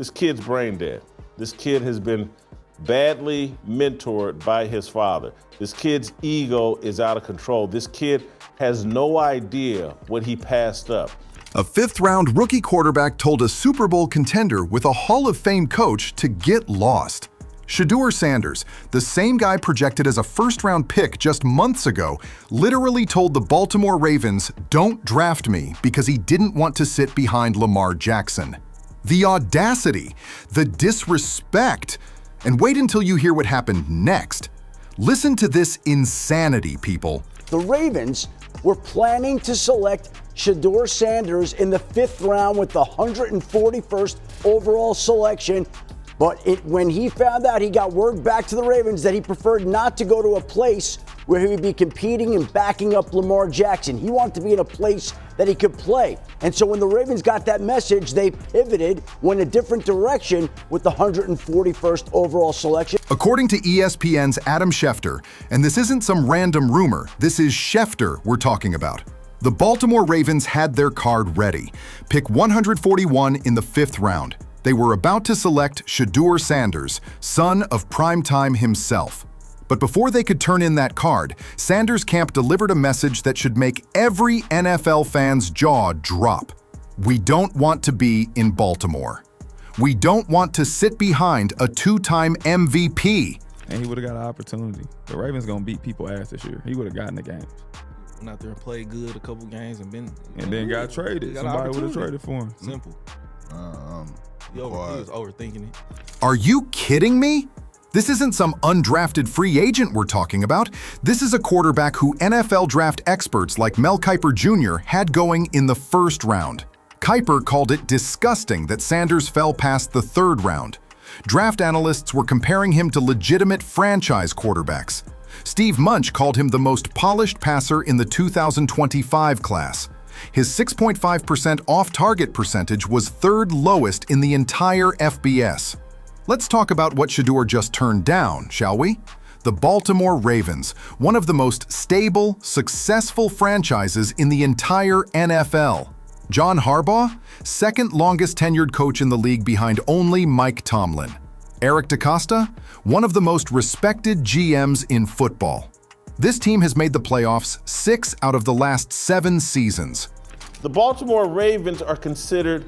this kid's brain dead. This kid has been badly mentored by his father. This kid's ego is out of control. This kid has no idea what he passed up. A fifth-round rookie quarterback told a Super Bowl contender with a Hall of Fame coach to get lost. Shedeur Sanders, the same guy projected as a first-round pick just months ago, literally told the Baltimore Ravens, "Don't draft me," because he didn't want to sit behind Lamar Jackson. The audacity, the disrespect. And wait until you hear what happened next. Listen to this insanity, people. The Ravens were planning to select Shedeur Sanders in the 5th round with the 141st overall selection. But when he found out, he got word back to the Ravens that he preferred not to go to a place where he would be competing and backing up Lamar Jackson. He wanted to be in a place that he could play. And so when the Ravens got that message, they pivoted, went a different direction with the 141st overall selection. According to ESPN's Adam Schefter, and this isn't some random rumor, this is Schefter we're talking about, the Baltimore Ravens had their card ready. Pick 141 in the 5th round. They were about to select Shedeur Sanders, son of primetime himself. But before they could turn in that card, Sanders' camp delivered a message that should make every NFL fan's jaw drop. We don't want to be in Baltimore. We don't want to sit behind a 2-time MVP. And he would have got an opportunity. The Ravens gonna beat people ass this year. He would have gotten the games. Went out there and played good a couple games and then got traded. Somebody would have traded for him. Simple. He was overthinking it. Are you kidding me? This isn't some undrafted free agent we're talking about. This is a quarterback who NFL draft experts like Mel Kiper Jr. had going in the 1st round. Kiper called it disgusting that Sanders fell past the 3rd round. Draft analysts were comparing him to legitimate franchise quarterbacks. Steve Munch called him the most polished passer in the 2025 class. His 6.5% off-target percentage was 3rd lowest in the entire FBS. Let's talk about what Shedeur just turned down, shall we? The Baltimore Ravens, one of the most stable, successful franchises in the entire NFL. John Harbaugh, 2nd longest tenured coach in the league behind only Mike Tomlin. Eric DeCosta, one of the most respected GMs in football. This team has made the playoffs 6 out of the last 7 seasons. The Baltimore Ravens are considered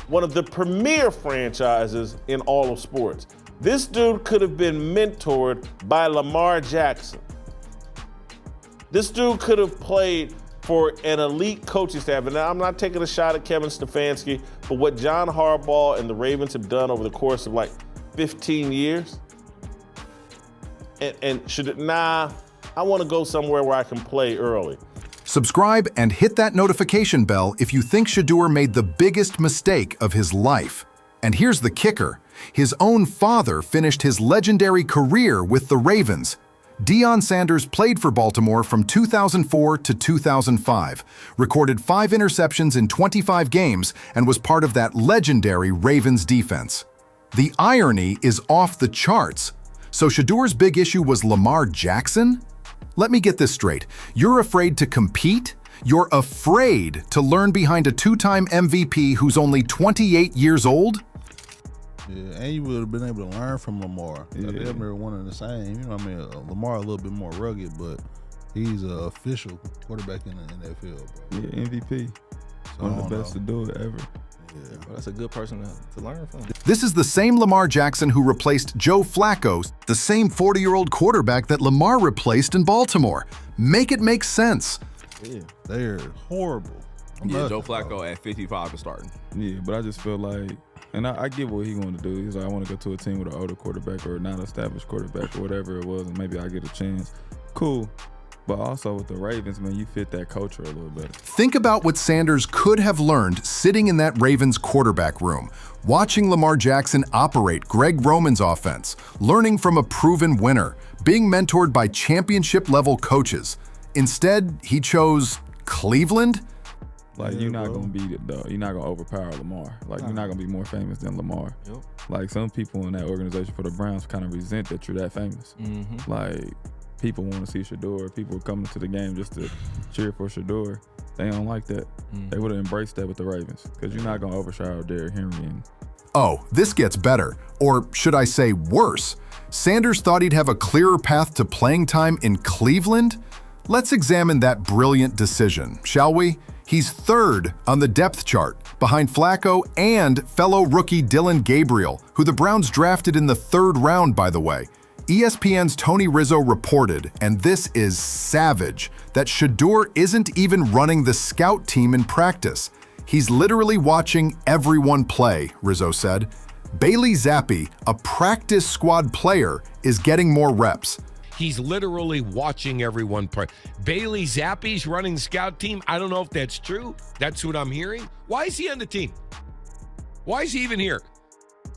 one of the premier franchises in all of sports. This dude could have been mentored by Lamar Jackson. This dude could have played for an elite coaching staff. And now I'm not taking a shot at Kevin Stefanski, but what John Harbaugh and the Ravens have done over the course of like 15 years. I want to go somewhere where I can play early. Subscribe and hit that notification bell if you think Shedeur made the biggest mistake of his life. And here's the kicker. His own father finished his legendary career with the Ravens. Deion Sanders played for Baltimore from 2004 to 2005, recorded 5 interceptions in 25 games, and was part of that legendary Ravens defense. The irony is off the charts. So Shedeur's big issue was Lamar Jackson? Let me get this straight. You're afraid to compete? You're afraid to learn behind a 2-time MVP who's only 28 years old? Yeah, and you would have been able to learn from Lamar. Yeah. They're one and the same. You know what I mean? Lamar a little bit more rugged, but he's an official quarterback in the NFL, bro. Yeah, MVP. So, One of the best to do it ever. Yeah, bro, that's a good person to learn from. This is the same Lamar Jackson who replaced Joe Flacco, the same 40-year-old quarterback that Lamar replaced in Baltimore. Make it make sense. Yeah, they're horrible. Joe Flacco at 55 is starting. Yeah, but I just feel like, and I get what he wanted to do. He's like, I want to go to a team with an older quarterback or a non-established quarterback or whatever it was, and maybe I get a chance. Cool. But also with the Ravens, man, you fit that culture a little better. Think about what Sanders could have learned sitting in that Ravens quarterback room, watching Lamar Jackson operate Greg Roman's offense, learning from a proven winner, being mentored by championship-level coaches. Instead, he chose Cleveland? Like, you're not going to beat it, though. You're not going to overpower Lamar. Like, you're not going to be more famous than Lamar. Yep. Like, some people in that organization for the Browns kind of resent that you're that famous. Mm-hmm. Like, people want to see Shedeur. People are coming to the game just to cheer for Shedeur. They don't like that. They would have embraced that with the Ravens because you're not going to overshadow Derrick Henry. And Oh, this gets better. Or should I say worse? Sanders thought he'd have a clearer path to playing time in Cleveland? Let's examine that brilliant decision, shall we? He's third on the depth chart, behind Flacco and fellow rookie Dylan Gabriel, who the Browns drafted in the 3rd round, by the way. ESPN's Tony Rizzo reported, and this is savage, that Shedeur isn't even running the scout team in practice. He's literally watching everyone play, Rizzo said. Bailey Zappi, a practice squad player, is getting more reps. He's literally watching everyone play. Bailey Zappi's running the scout team. I don't know if that's true. That's what I'm hearing. Why is he on the team? Why is he even here?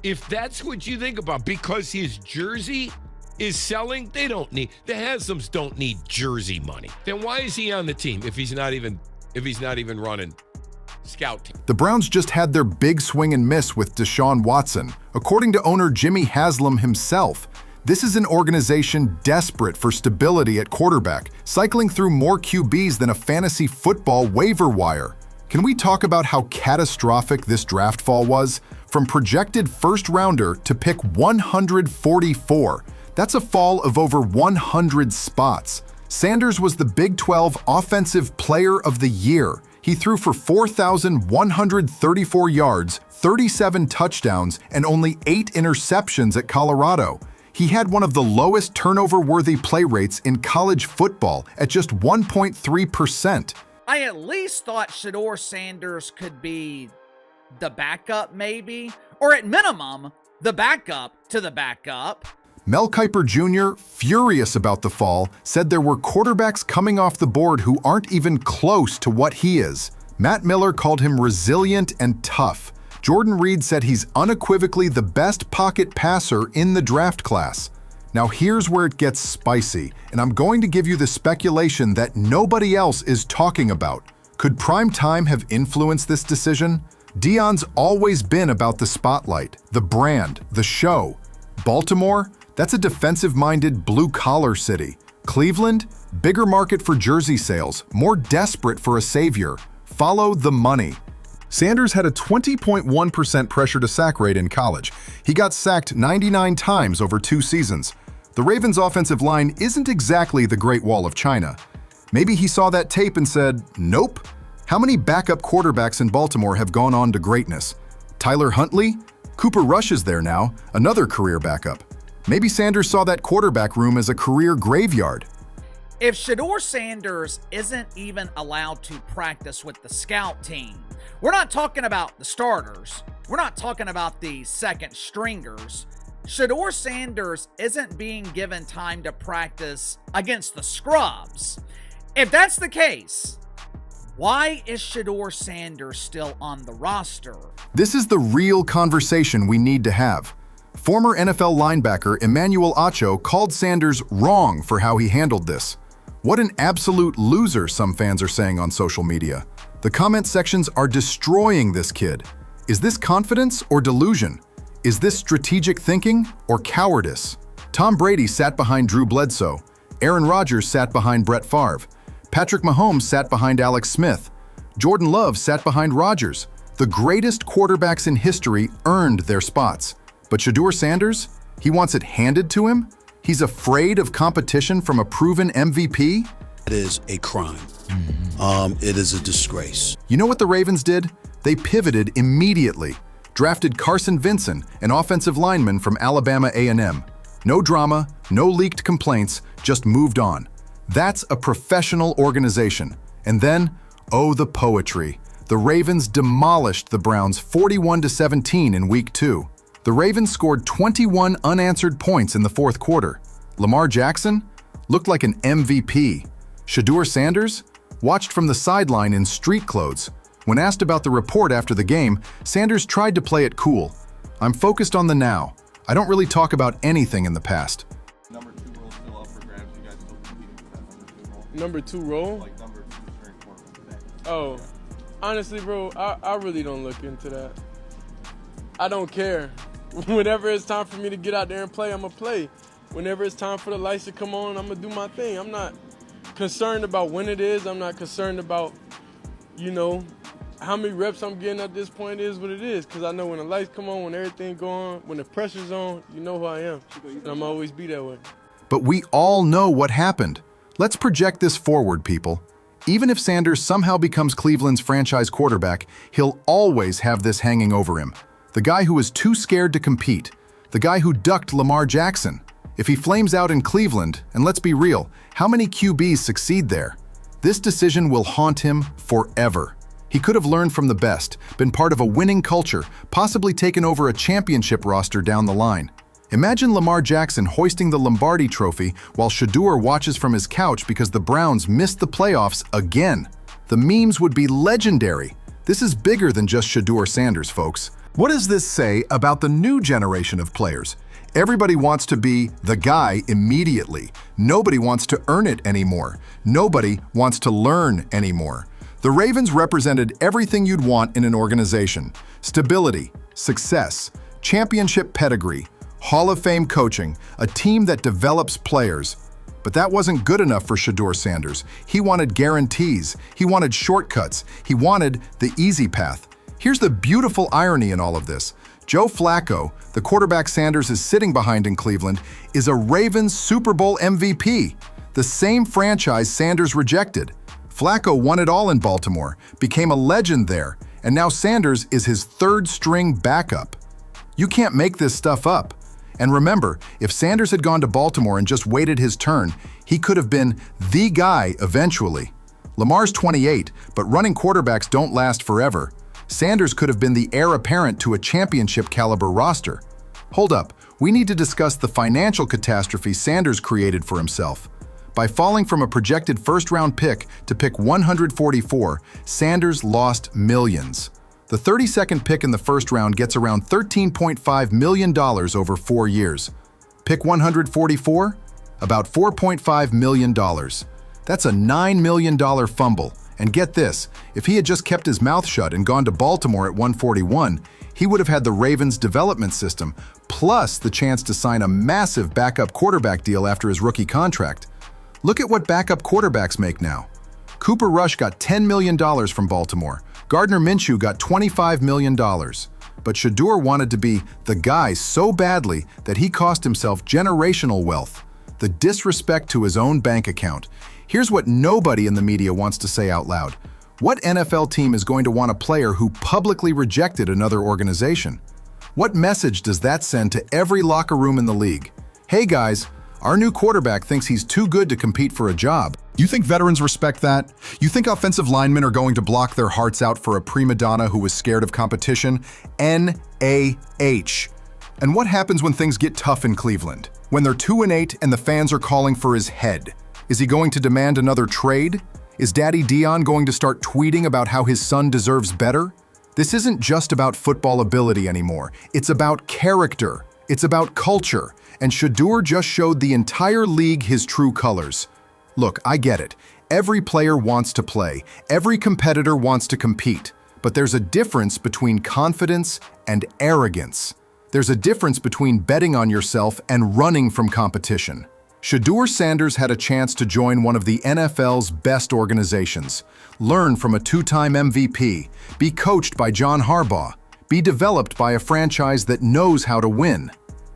If that's what you think about, because his jersey is selling, the Haslam's don't need jersey money. Then why is he on the team if he's not even running scout team? The Browns just had their big swing and miss with Deshaun Watson. According to owner Jimmy Haslam himself, this is an organization desperate for stability at quarterback, cycling through more QBs than a fantasy football waiver wire. Can we talk about how catastrophic this draft fall was? From projected first rounder to pick 144. That's a fall of over 100 spots. Sanders was the Big 12 Offensive Player of the Year. He threw for 4,134 yards, 37 touchdowns, and only 8 interceptions at Colorado. He had one of the lowest turnover-worthy play rates in college football at just 1.3%. I at least thought Shedeur Sanders could be the backup maybe, or at minimum, the backup to the backup. Mel Kiper Jr., furious about the fall, said there were quarterbacks coming off the board who aren't even close to what he is. Matt Miller called him resilient and tough. Jordan Reed said he's unequivocally the best pocket passer in the draft class. Now here's where it gets spicy, and I'm going to give you the speculation that nobody else is talking about. Could prime time have influenced this decision? Deion's always been about the spotlight, the brand, the show. Baltimore? That's a defensive-minded blue-collar city. Cleveland? Bigger market for jersey sales, more desperate for a savior. Follow the money. Sanders had a 20.1% pressure to sack rate in college. He got sacked 99 times over 2 seasons. The Ravens' offensive line isn't exactly the Great Wall of China. Maybe he saw that tape and said, nope. How many backup quarterbacks in Baltimore have gone on to greatness? Tyler Huntley? Cooper Rush is there now, another career backup. Maybe Sanders saw that quarterback room as a career graveyard. If Shedeur Sanders isn't even allowed to practice with the scout team, we're not talking about the starters. We're not talking about the second stringers. Shedeur Sanders isn't being given time to practice against the scrubs. If that's the case, why is Shedeur Sanders still on the roster? This is the real conversation we need to have. Former NFL linebacker Emmanuel Acho called Sanders wrong for how he handled this. What an absolute loser, some fans are saying on social media. The comment sections are destroying this kid. Is this confidence or delusion? Is this strategic thinking or cowardice? Tom Brady sat behind Drew Bledsoe. Aaron Rodgers sat behind Brett Favre. Patrick Mahomes sat behind Alex Smith. Jordan Love sat behind Rodgers. The greatest quarterbacks in history earned their spots. But Shedeur Sanders? He wants it handed to him? He's afraid of competition from a proven MVP? It is a crime. It is a disgrace. You know what the Ravens did? They pivoted immediately. Drafted Carson Vinson, an offensive lineman from Alabama A&M. No drama, no leaked complaints, just moved on. That's a professional organization. And then, oh, the poetry. The Ravens demolished the Browns 41-17 in Week 2. The Ravens scored 21 unanswered points in the fourth quarter. Lamar Jackson looked like an MVP. Shedeur Sanders watched from the sideline in street clothes. When asked about the report after the game, Sanders tried to play it cool. I'm focused on the now. I don't really talk about anything in the past. Number 2 role still up for grabs. You guys still competing for that number 2 role? Like number 2 string quarterback. Oh, honestly, bro, I really don't look into that. I don't care. Whenever it's time for me to get out there and play, I'm going to play. Whenever it's time for the lights to come on, I'm going to do my thing. I'm not concerned about when it is. I'm not concerned about, how many reps I'm getting at this point is what it is. Because I know when the lights come on, when everything go on, when the pressure's on, you know who I am. And I'm always be that way. But we all know what happened. Let's project this forward, people. Even if Sanders somehow becomes Cleveland's franchise quarterback, he'll always have this hanging over him. The guy who was too scared to compete. The guy who ducked Lamar Jackson. If he flames out in Cleveland, and let's be real, how many QBs succeed there? This decision will haunt him forever. He could have learned from the best, been part of a winning culture, possibly taken over a championship roster down the line. Imagine Lamar Jackson hoisting the Lombardi trophy while Shedeur watches from his couch because the Browns missed the playoffs again. The memes would be legendary. This is bigger than just Shedeur Sanders, folks. What does this say about the new generation of players? Everybody wants to be the guy immediately. Nobody wants to earn it anymore. Nobody wants to learn anymore. The Ravens represented everything you'd want in an organization. Stability, success, championship pedigree, Hall of Fame coaching, a team that develops players. But that wasn't good enough for Shedeur Sanders. He wanted guarantees. He wanted shortcuts. He wanted the easy path. Here's the beautiful irony in all of this. Joe Flacco, the quarterback Sanders is sitting behind in Cleveland, is a Ravens Super Bowl MVP, the same franchise Sanders rejected. Flacco won it all in Baltimore, became a legend there, and now Sanders is his third-string backup. You can't make this stuff up. And remember, if Sanders had gone to Baltimore and just waited his turn, he could have been the guy eventually. Lamar's 28, but running quarterbacks don't last forever. Sanders could have been the heir apparent to a championship-caliber roster. Hold up, we need to discuss the financial catastrophe Sanders created for himself. By falling from a projected first-round pick to pick 144, Sanders lost millions. The 32nd pick in the first round gets around $13.5 million over 4 years. Pick 144? About $4.5 million. That's a $9 million fumble. And get this, if he had just kept his mouth shut and gone to Baltimore at 141, he would have had the Ravens development system, plus the chance to sign a massive backup quarterback deal after his rookie contract. Look at what backup quarterbacks make now. Cooper Rush got $10 million from Baltimore. Gardner Minshew got $25 million. But Shedeur wanted to be the guy so badly that he cost himself generational wealth, the disrespect to his own bank account. Here's what nobody in the media wants to say out loud. What NFL team is going to want a player who publicly rejected another organization? What message does that send to every locker room in the league? Hey guys, our new quarterback thinks he's too good to compete for a job. You think veterans respect that? You think offensive linemen are going to block their hearts out for a prima donna who was scared of competition? NAH. And what happens when things get tough in Cleveland? When they're 2-8 and the fans are calling for his head? Is he going to demand another trade? Is Daddy Dion going to start tweeting about how his son deserves better? This isn't just about football ability anymore. It's about character. It's about culture. And Shedeur just showed the entire league his true colors. Look, I get it. Every player wants to play. Every competitor wants to compete. But there's a difference between confidence and arrogance. There's a difference between betting on yourself and running from competition. Shedeur Sanders had a chance to join one of the NFL's best organizations, learn from a two-time MVP, be coached by John Harbaugh, be developed by a franchise that knows how to win.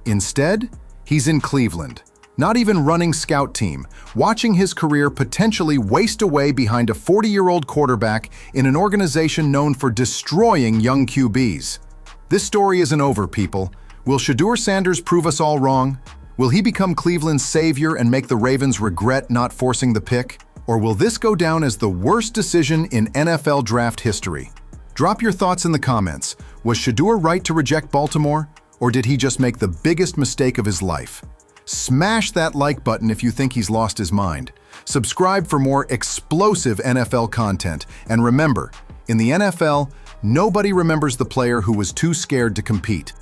Instead, he's in Cleveland, not even running scout team, watching his career potentially waste away behind a 40-year-old quarterback in an organization known for destroying young QBs. This story isn't over, people. Will Shedeur Sanders prove us all wrong? Will he become Cleveland's savior and make the Ravens regret not forcing the pick? Or will this go down as the worst decision in NFL draft history? Drop your thoughts in the comments. Was Shedeur right to reject Baltimore? Or did he just make the biggest mistake of his life? Smash that like button if you think he's lost his mind. Subscribe for more explosive NFL content. And remember, in the NFL, nobody remembers the player who was too scared to compete.